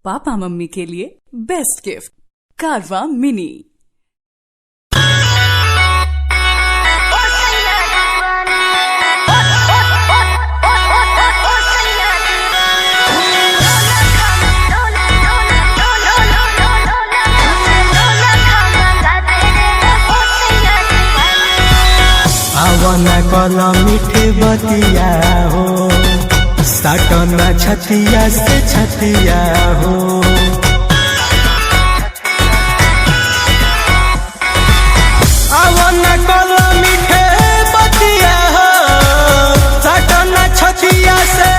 Papa mummy के लिए best gift कारवा मिनी। आवना कला मीठे बतिया हो, साटना छतिया से छतिया हो। आवना कला मीठे बतिया हो, साटना छतिया से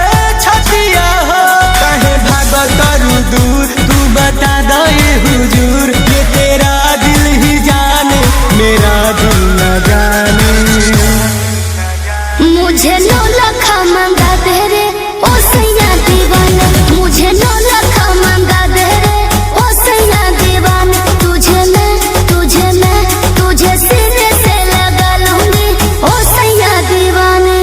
छतिया हो। कहे भाग करू दूर, तू बता दे हुजूर, ये तेरा दिल ही जाने मेरा दिल न जाने। मुझे 9 लाख मंगा दे रे ओ सैया दीवाना, मुझे 9 लाख मंगा दे रे ओ सैया दीवाना। तुझे मैं तुझे सिरे से लगा लूंगी ओ सैया दीवाने।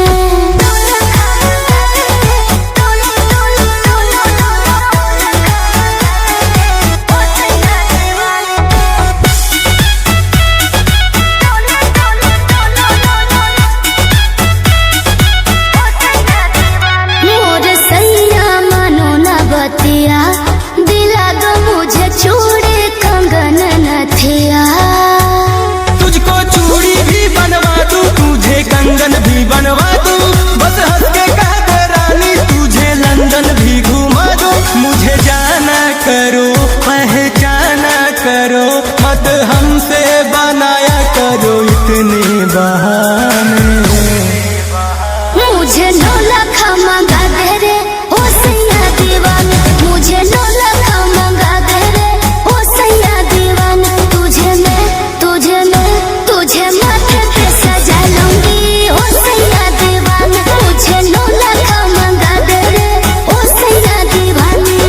दिला दो मुझे चूड़ी कंगन नथिया, तुझको चूड़ी भी बनवा दूं, तुझे कंगन भी बनवा दूं। बस हंस के कह दे रानी, तुझे लंदन भी घुमा दूं। मुझे जाना करो, पहचाना करो, मत हमसे बनाया करो इतने बहाने। मुझे 9 लाख मंगा दे रे ओ सैया दीवाना, मुझे 9 लाख मंगा दे रे ओ सैया दीवाना। तुझे माथे पे सजा लूंगी ओ सैया दीवाना। मुझे 9 लाख मंगा दे रे ओ सैया दीवानी।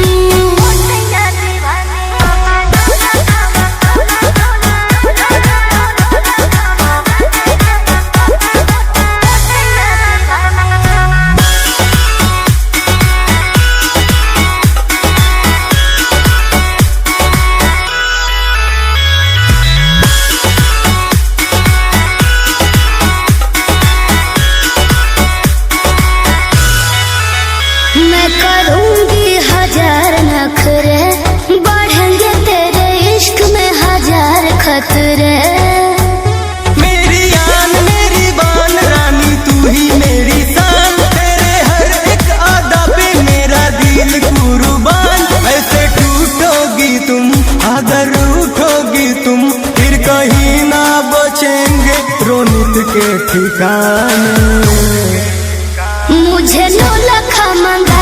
मैं करूंगी 1000 नखरे, बढ़ेंगे तेरे इश्क में 1000 खतरे। मेरी आन मेरी बान रानी, तू ही मेरी शान, तेरे हर एक अदा पे मेरा दिल कुर्बान। ऐसे टूटोगी तुम, अगर रूठोगी तुम, फिर कहीं ना बचेंगे रोनित के ठिकाने। मुझे 9 लाख मंगा